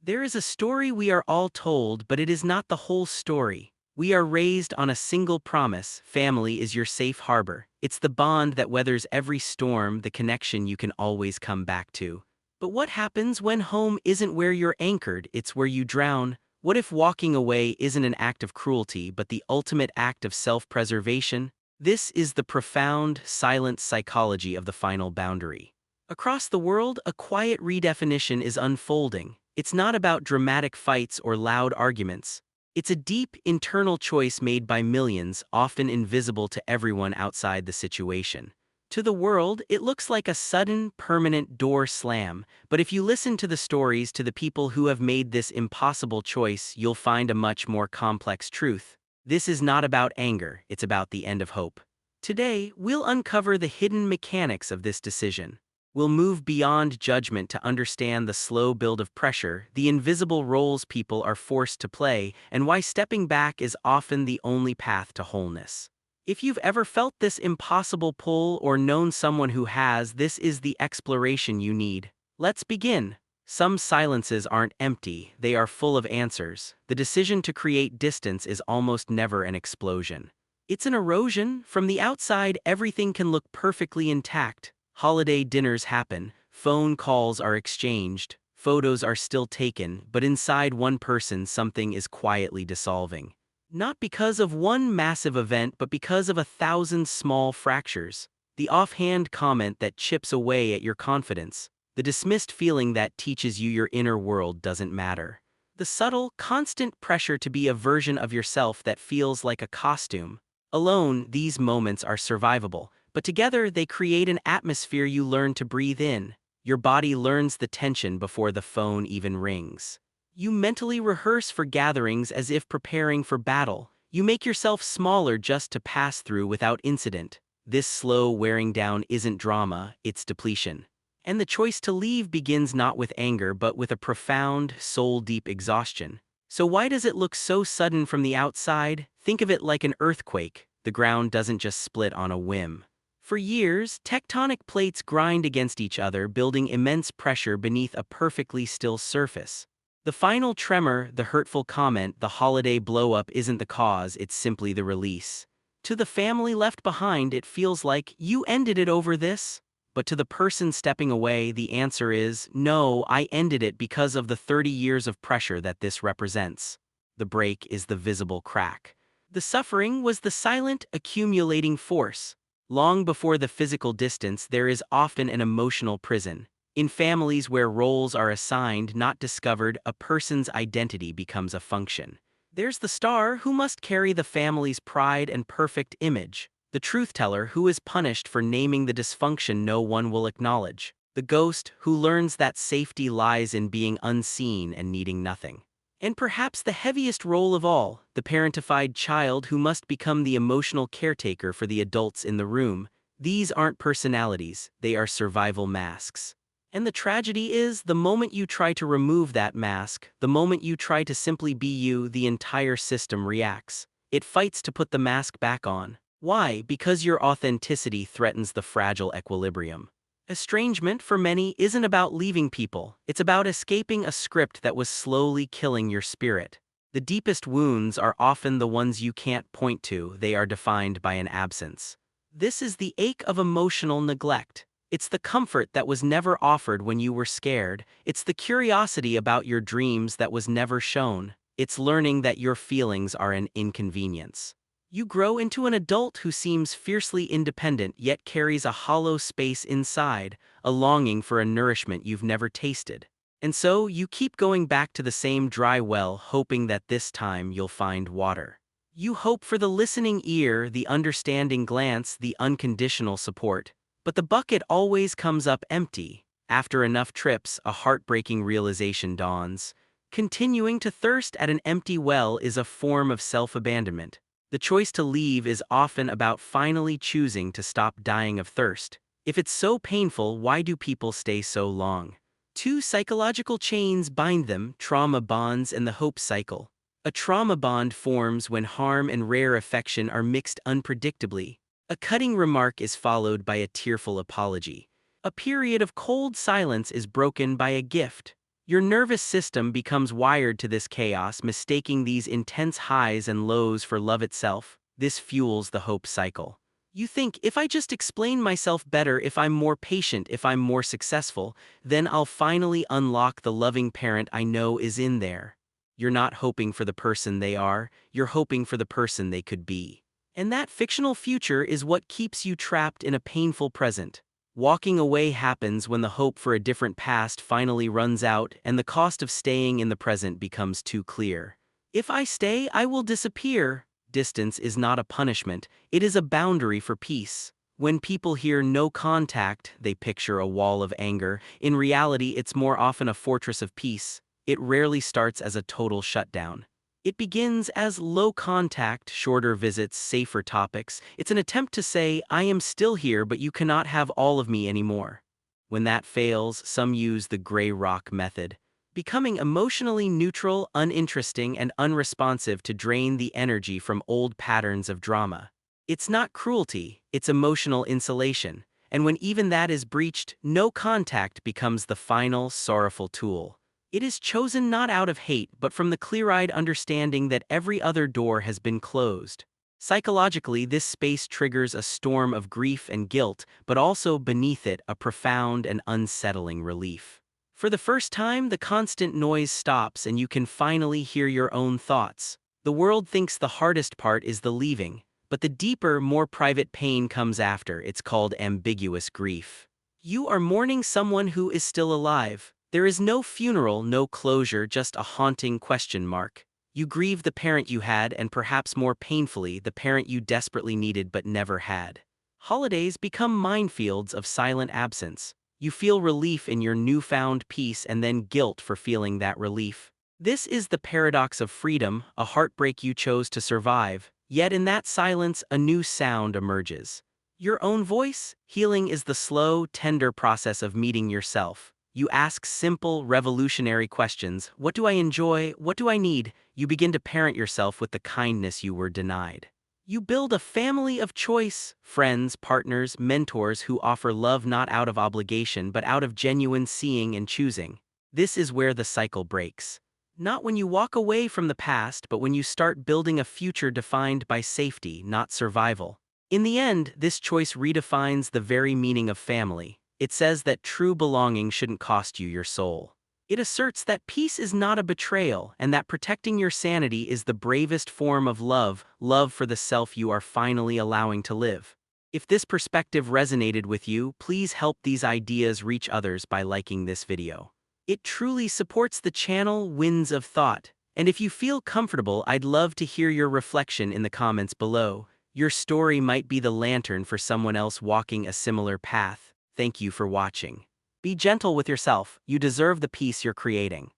There is a story we are all told, but it is not the whole story. We are raised on a single promise: family is your safe harbor. It's the bond that weathers every storm, the connection you can always come back to. But what happens when home isn't where you're anchored, it's where you drown? What if walking away isn't an act of cruelty, but the ultimate act of self-preservation? This is the profound, silent psychology of the final boundary. Across the world, a quiet redefinition is unfolding. It's not about dramatic fights or loud arguments. It's a deep, internal choice made by millions, often invisible to everyone outside the situation. To the world, it looks like a sudden, permanent door slam, but if you listen to the stories to the people who have made this impossible choice, you'll find a much more complex truth. This is not about anger, it's about the end of hope. Today, we'll uncover the hidden mechanics of this decision. We'll move beyond judgment to understand the slow build of pressure, the invisible roles people are forced to play, and why stepping back is often the only path to wholeness. If you've ever felt this impossible pull or known someone who has, this is the exploration you need. Let's begin. Some silences aren't empty, they are full of answers. The decision to create distance is almost never an explosion. It's an erosion. From the outside, everything can look perfectly intact. Holiday dinners happen, phone calls are exchanged, photos are still taken, but inside one person something is quietly dissolving. Not because of one massive event, but because of 1,000 small fractures. The offhand comment that chips away at your confidence. The dismissed feeling that teaches you your inner world doesn't matter. The subtle, constant pressure to be a version of yourself that feels like a costume. Alone, these moments are survivable, but together they create an atmosphere you learn to breathe in. Your body learns the tension before the phone even rings. You mentally rehearse for gatherings as if preparing for battle. You make yourself smaller just to pass through without incident. This slow wearing down isn't drama, it's depletion. And the choice to leave begins not with anger but with a profound, soul-deep exhaustion. So why does it look so sudden from the outside? Think of it like an earthquake. The ground doesn't just split on a whim. For years, tectonic plates grind against each other, building immense pressure beneath a perfectly still surface. The final tremor, the hurtful comment, the holiday blow-up isn't the cause, it's simply the release. To the family left behind, it feels like, you ended it over this? But to the person stepping away, the answer is, no, I ended it because of the 30 years of pressure that this represents. The break is the visible crack. The suffering was the silent, accumulating force. Long before the physical distance, there is often an emotional prison. In families where roles are assigned, not discovered, a person's identity becomes a function. There's the star who must carry the family's pride and perfect image. The truth-teller who is punished for naming the dysfunction no one will acknowledge. The ghost who learns that safety lies in being unseen and needing nothing. And perhaps the heaviest role of all, the parentified child who must become the emotional caretaker for the adults in the room. These aren't personalities, they are survival masks. And the tragedy is, the moment you try to remove that mask, the moment you try to simply be you, the entire system reacts. It fights to put the mask back on. Why? Because your authenticity threatens the fragile equilibrium. Estrangement, for many, isn't about leaving people, it's about escaping a script that was slowly killing your spirit. The deepest wounds are often the ones you can't point to, they are defined by an absence. This is the ache of emotional neglect. It's the comfort that was never offered when you were scared, it's the curiosity about your dreams that was never shown, it's learning that your feelings are an inconvenience. You grow into an adult who seems fiercely independent yet carries a hollow space inside, a longing for a nourishment you've never tasted. And so you keep going back to the same dry well, hoping that this time you'll find water. You hope for the listening ear, the understanding glance, the unconditional support. But the bucket always comes up empty. After enough trips, a heartbreaking realization dawns. Continuing to thirst at an empty well is a form of self-abandonment. The choice to leave is often about finally choosing to stop dying of thirst. If it's so painful, why do people stay so long? Two psychological chains bind them: trauma bonds and the hope cycle. A trauma bond forms when harm and rare affection are mixed unpredictably. A cutting remark is followed by a tearful apology. A period of cold silence is broken by a gift. Your nervous system becomes wired to this chaos, mistaking these intense highs and lows for love itself. This fuels the hope cycle. You think, if I just explain myself better, if I'm more patient, if I'm more successful, then I'll finally unlock the loving parent I know is in there. You're not hoping for the person they are, you're hoping for the person they could be. And that fictional future is what keeps you trapped in a painful present. Walking away happens when the hope for a different past finally runs out and the cost of staying in the present becomes too clear. If I stay, I will disappear. Distance is not a punishment, it is a boundary for peace. When people hear no contact, they picture a wall of anger. In reality, it's more often a fortress of peace. It rarely starts as a total shutdown. It begins as low contact, shorter visits, safer topics. It's an attempt to say, I am still here, but you cannot have all of me anymore. When that fails, some use the gray rock method, becoming emotionally neutral, uninteresting, and unresponsive to drain the energy from old patterns of drama. It's not cruelty, it's emotional insulation. And when even that is breached, no contact becomes the final, sorrowful tool. It is chosen not out of hate but from the clear-eyed understanding that every other door has been closed. Psychologically, this space triggers a storm of grief and guilt, but also beneath it a profound and unsettling relief. For the first time, the constant noise stops and you can finally hear your own thoughts. The world thinks the hardest part is the leaving, but the deeper, more private pain comes after. It's called ambiguous grief. You are mourning someone who is still alive. There is no funeral, no closure, just a haunting question mark. You grieve the parent you had and perhaps more painfully, the parent you desperately needed but never had. Holidays become minefields of silent absence. You feel relief in your newfound peace and then guilt for feeling that relief. This is the paradox of freedom, a heartbreak you chose to survive, yet in that silence a new sound emerges. Your own voice? Healing is the slow, tender process of meeting yourself. You ask simple, revolutionary questions. What do I enjoy? What do I need? You begin to parent yourself with the kindness you were denied. You build a family of choice, friends, partners, mentors who offer love not out of obligation but out of genuine seeing and choosing. This is where the cycle breaks. Not when you walk away from the past, but when you start building a future defined by safety, not survival. In the end, this choice redefines the very meaning of family. It says that true belonging shouldn't cost you your soul. It asserts that peace is not a betrayal and that protecting your sanity is the bravest form of love, love for the self you are finally allowing to live. If this perspective resonated with you, please help these ideas reach others by liking this video. It truly supports the channel Winds of Thought. And if you feel comfortable, I'd love to hear your reflection in the comments below. Your story might be the lantern for someone else walking a similar path. Thank you for watching. Be gentle with yourself, you deserve the peace you're creating.